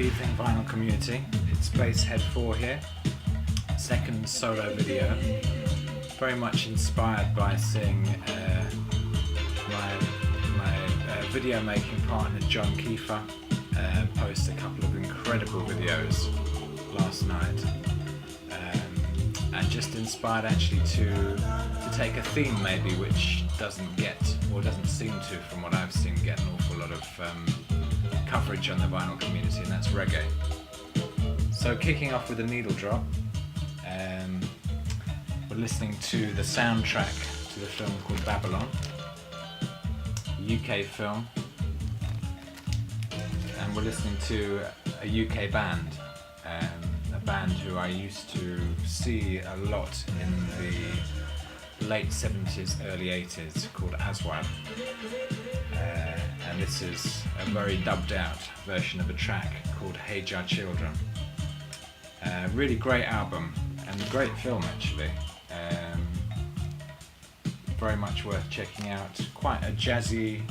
evening, vinyl community. It's Basshead 4 here. Second solo video. Very much inspired by seeing my video making partner John Kiefer post a couple of incredible videos last night, and just inspired actually to take a theme maybe which doesn't seem to, from what I've seen, get an awful lot of coverage on the vinyl community, and that's reggae. So kicking off with a needle drop, we're listening to the soundtrack to the film called Babylon, a UK film, and we're listening to a UK band, a band who I used to see a lot in the late 70s, early 80s, called Aswad. And this is a very dubbed out version of a track called Hey Jah Children. Really great album and great film actually. Very much worth checking out. Quite a jazzy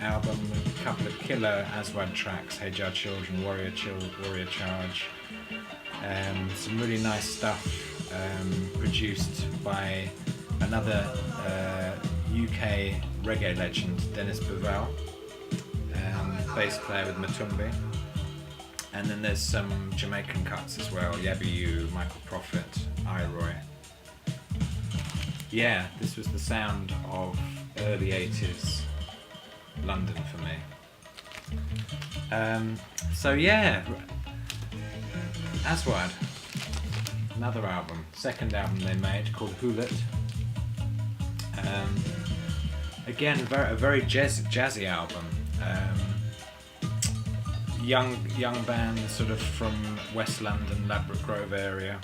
album with a couple of killer Aswad tracks, Hey Jah Children, Warrior Charge. Some really nice stuff produced by another UK reggae legend, Dennis Bovell, bass player with Matumbi. And then there's some Jamaican cuts as well, Yabby U, Michael Prophet, Iroy. Yeah, this was the sound of early 80s London for me. So yeah, Aswad, another album, second album they made called Hulet. Again, a very jazzy album. Young band, sort of from West London, Ladbroke Grove area.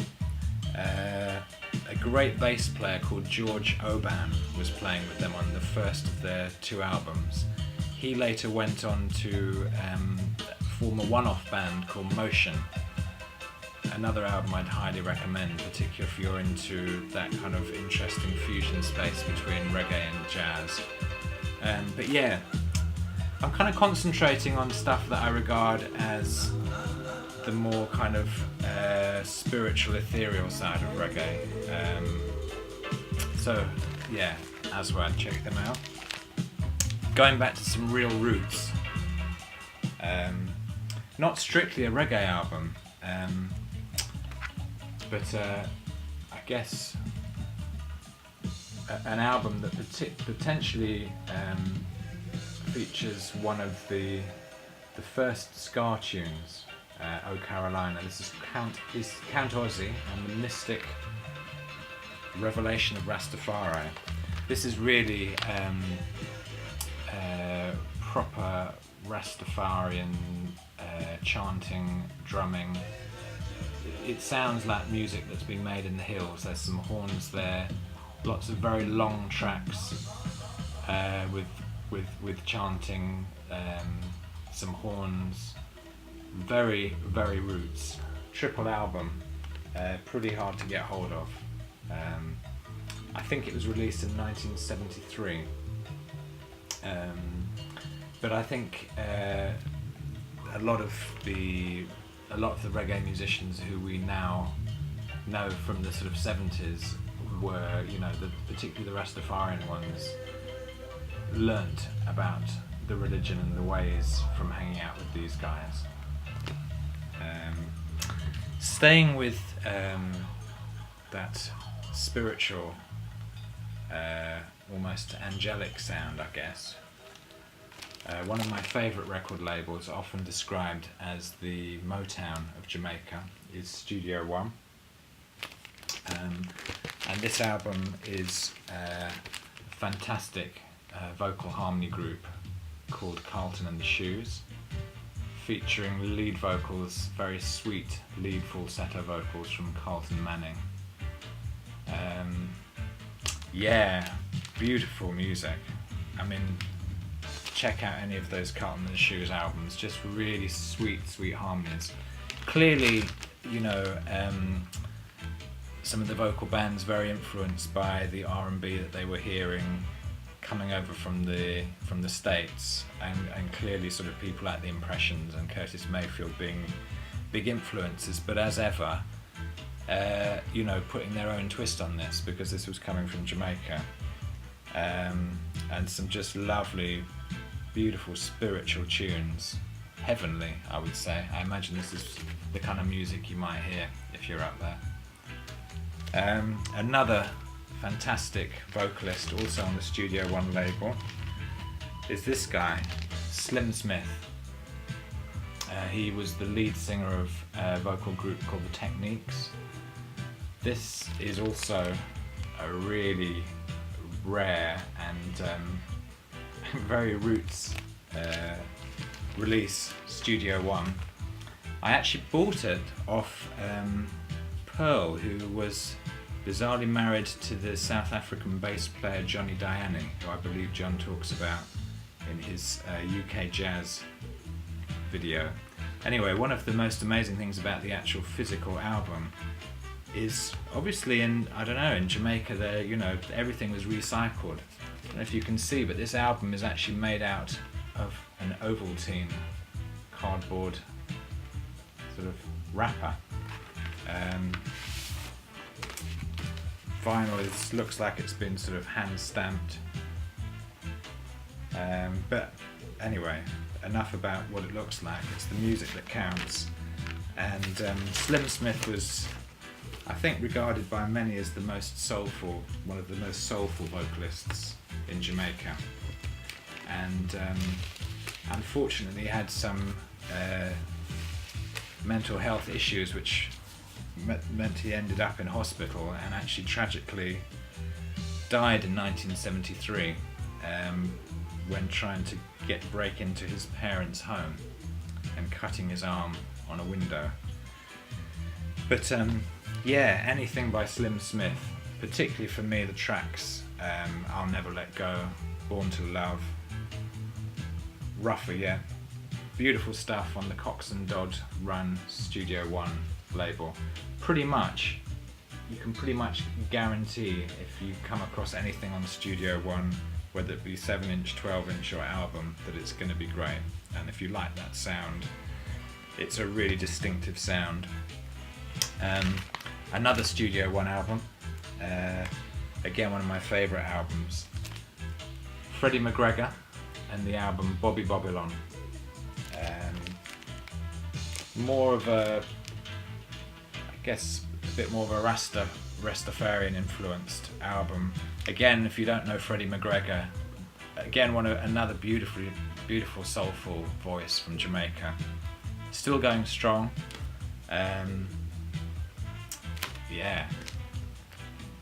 A great bass player called George Oban was playing with them on the first of their two albums. He later went on to form a one-off band called Motion. Another album I'd highly recommend, particularly if you're into that kind of interesting fusion space between reggae and jazz. But yeah, I'm kind of concentrating on stuff that I regard as the more kind of spiritual, ethereal side of reggae. So yeah, Aswad, check them out. Going back to some real roots. Not strictly a reggae album, but I guess an album that potentially features one of the first ska tunes, Oh Carolina. This is Count Ossie and the Mystical Revelation of Rastafari. This is really proper Rastafarian chanting, drumming. It sounds like music that's been made in the hills. There's some horns there, lots of very long tracks with chanting, some horns, very roots. Triple album, pretty hard to get hold of. I think it was released in 1973, but I think a lot of the reggae musicians who we now know from the sort of 70s were, particularly the Rastafarian ones, learnt about the religion and the ways from hanging out with these guys. Staying with that spiritual, almost angelic sound, I guess. One of my favourite record labels, often described as the Motown of Jamaica, is Studio One. And this album is a fantastic vocal harmony group called Carlton and the Shoes, featuring lead vocals, very sweet lead falsetto vocals from Carlton Manning. Yeah, beautiful music. I mean, check out any of those Carlton and the Shoes albums, just really sweet harmonies. Clearly, some of the vocal bands very influenced by the R&B that they were hearing coming over from the States, and clearly sort of people like the Impressions and Curtis Mayfield being big influences, but as ever, you know, putting their own twist on this, because this was coming from Jamaica, and some just lovely, beautiful spiritual tunes, heavenly, I would say. I imagine this is the kind of music you might hear if you're up there. Another fantastic vocalist, also on the Studio One label, is this guy, Slim Smith. He was the lead singer of a vocal group called The Techniques. This is also a really rare and very roots release, Studio One. I actually bought it off Pearl, who was bizarrely married to the South African bass player Johnny Diani, who I believe John talks about in his UK jazz video. Anyway, one of the most amazing things about the actual physical album is obviously in Jamaica, there, you know, everything was recycled. I don't know if you can see, but this album is actually made out of an Ovaltine cardboard sort of wrapper. Vinyl looks like it's been sort of hand stamped. But anyway, enough about what it looks like. It's the music that counts. And Slim Smith was, I think, regarded by many as one of the most soulful vocalists in Jamaica. And unfortunately had some mental health issues, which meant he ended up in hospital, and actually tragically died in 1973 when trying to break into his parents' home and cutting his arm on a window. But yeah, anything by Slim Smith, particularly for me, the tracks I'll Never Let Go, Born to Love, Rougher Yet, beautiful stuff on the Coxon Dodd run Studio One label. You can pretty much guarantee, if you come across anything on Studio One, whether it be 7-inch, 12-inch or album, that it's going to be great. And if you like that sound, it's a really distinctive sound. Another Studio One album, again one of my favourite albums, Freddie McGregor and the album Bobby Bobylon. More of a, I guess, a bit more of a Rastafarian influenced album. Again, if you don't know Freddie McGregor, again another beautiful soulful voice from Jamaica, still going strong. Yeah,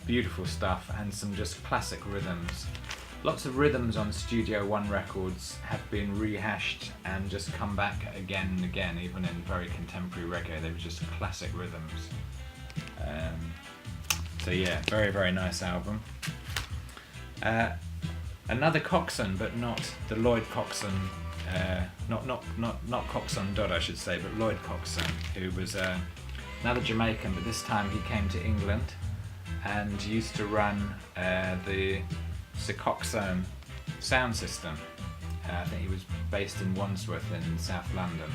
beautiful stuff, and some just classic rhythms. Lots of rhythms on Studio One records have been rehashed and just come back again and again, even in very contemporary reggae. They were just classic rhythms. So yeah, very, very nice album. Another Coxon, but not the Lloyd Coxon, not Coxon Dodd, I should say, but Lloyd Coxon, who was another Jamaican, but this time he came to England and used to run the Sir Coxon sound system. I think he was based in Wandsworth in South London.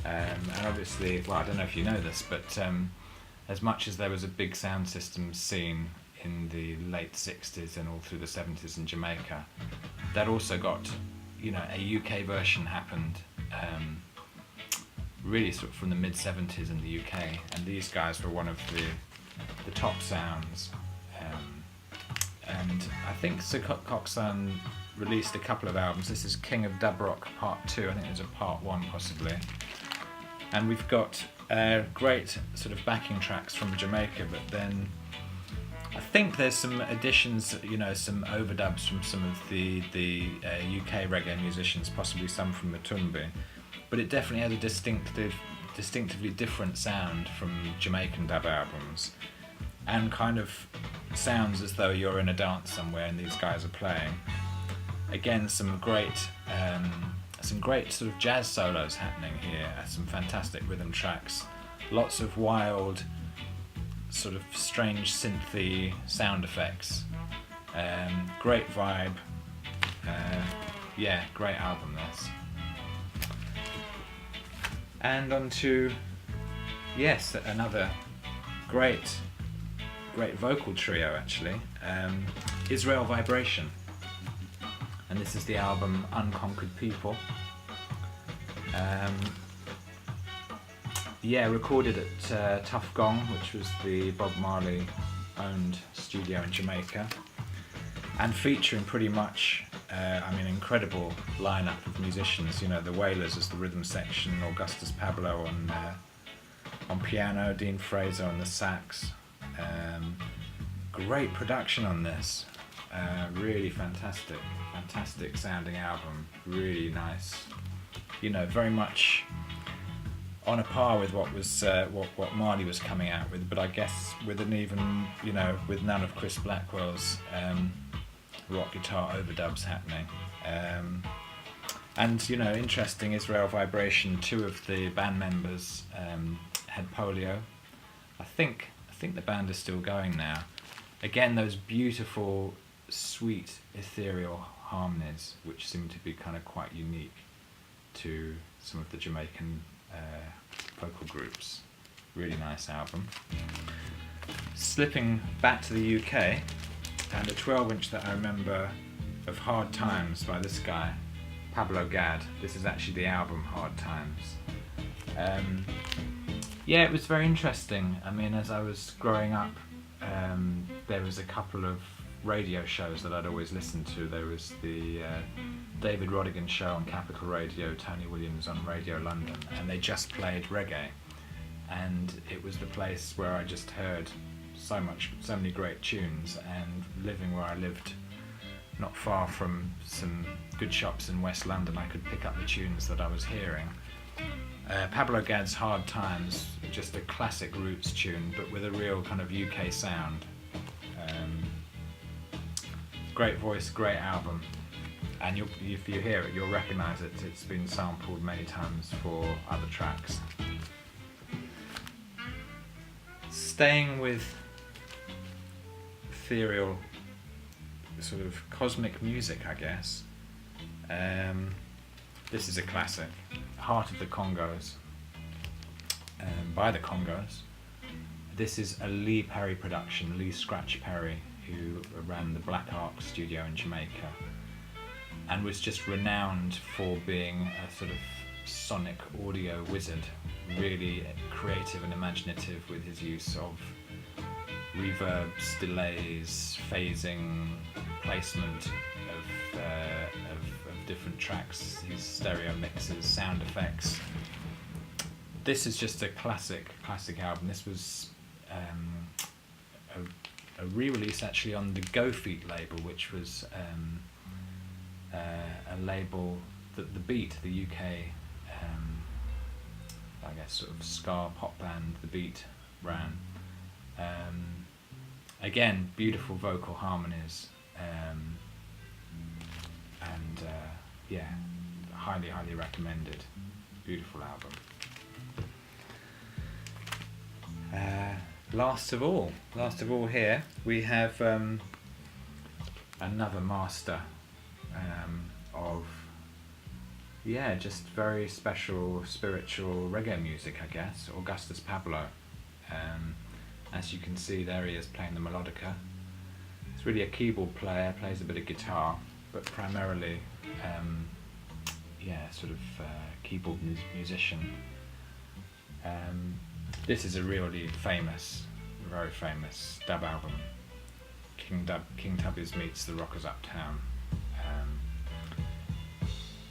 And obviously, well, I don't know if you know this, but as much as there was a big sound system scene in the late 60s and all through the 70s in Jamaica, that also got, you know, a UK version happened really sort of from the mid 70s in the UK, and these guys were one of the top sounds. And I think Sir Coxon released a couple of albums. This is King of Dub Rock Part 2, I think there's a Part 1 possibly. And we've got great sort of backing tracks from Jamaica, but then I think there's some additions, you know, some overdubs from some of the UK reggae musicians, possibly some from Matumbi. But it definitely has a distinctively different sound from Jamaican dub albums, and kind of sounds as though you're in a dance somewhere and these guys are playing. Again, some great sort of jazz solos happening here, some fantastic rhythm tracks, lots of wild, sort of strange synthy sound effects. Great vibe. Yeah, great album this. And on to, yes, another great vocal trio actually, Israel Vibration. And this is the album Unconquered People. Yeah, recorded at Tough Gong, which was the Bob Marley owned studio in Jamaica, and featuring pretty much incredible lineup of musicians. You know, the Wailers as the rhythm section, Augustus Pablo on piano, Dean Fraser on the sax. Great production on this, really fantastic sounding album, really nice. You know, very much on a par with what was what Marley was coming out with, but I guess with an even, you know, with none of Chris Blackwell's rock guitar overdubs happening. And you know, interesting, Israel Vibration, two of the band members had polio. I think the band is still going now. Again, those beautiful, sweet, ethereal harmonies, which seem to be kind of quite unique to some of the Jamaican vocal groups. Really nice album. Slipping back to the UK, and a 12-inch that I remember of Hard Times by this guy, Pablo Gad. This is actually the album Hard Times. Yeah, it was very interesting. I mean, as I was growing up, there was a couple of radio shows that I'd always listened to. There was the David Rodigan show on Capital Radio, Tony Williams on Radio London, and they just played reggae. And it was the place where I just heard so many great tunes, and living where I lived, not far from some good shops in West London, I could pick up the tunes that I was hearing. Pablo Gad's Hard Times, just a classic roots tune, but with a real kind of UK sound. Great voice, great album, and if you hear it, you'll recognise it. It's been sampled many times for other tracks. Staying with ethereal, sort of cosmic music, I guess. This is a classic, Heart of the Congos, by the Congos. This is a Lee Perry production, Lee Scratch Perry, who ran the Black Ark studio in Jamaica, and was just renowned for being a sort of sonic audio wizard, really creative and imaginative with his use of reverbs, delays, phasing, placement of different tracks, his stereo mixes, sound effects. This is just a classic album. This was a re-release actually on the Go Feet label, which was a label that The Beat, the UK, I guess sort of ska pop band, The Beat ran. Again, beautiful vocal harmonies, and yeah, highly recommended. Beautiful album. Last of all here we have another master of just very special spiritual reggae music, I guess, Augustus Pablo. As you can see there, he is playing the melodica. He's really a keyboard player, plays a bit of guitar, but primarily sort of keyboard musician. This is a really very famous dub album, King Tubby's Meets the Rockers Uptown.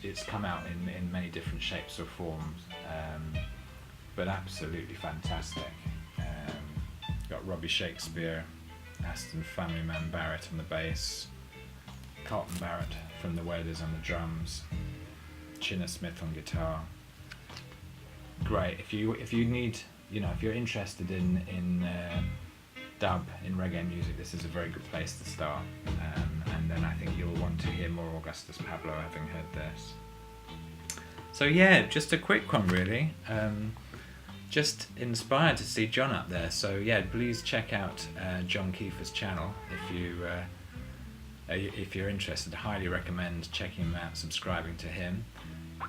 It's come out in many different shapes or forms, but absolutely fantastic. Got Robbie Shakespeare, Aston Family Man Barrett on the bass, Carlton Barrett from the Wailers on the drums, Chinna Smith on guitar. Great. If you need, if you're interested in dub, in reggae music, this is a very good place to start. And then I think you'll want to hear more Augustus Pablo having heard this. So yeah, just a quick one really. Just inspired to see John up there. So yeah, please check out John Kiefer's channel if you If you're interested, I highly recommend checking him out, subscribing to him.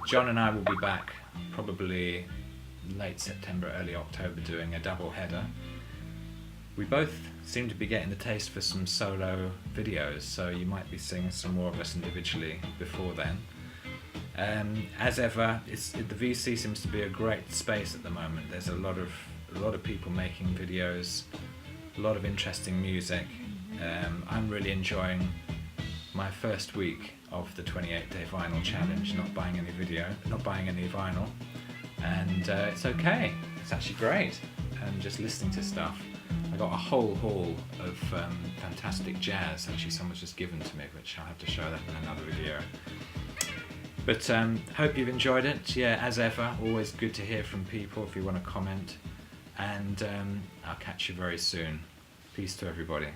John and I will be back probably late September, early October, doing a double header. We both seem to be getting the taste for some solo videos, so you might be seeing some more of us individually before then. As ever, the VC seems to be a great space at the moment. There's a lot of people making videos, a lot of interesting music. I'm really enjoying my first week of the 28-day vinyl challenge, not buying any vinyl, and it's okay. It's actually great. And just listening to stuff. I got a whole haul of fantastic jazz. Actually, someone's just given to me, which I'll have to show that in another video. But hope you've enjoyed it. Yeah, as ever, always good to hear from people if you want to comment. And I'll catch you very soon. Peace to everybody.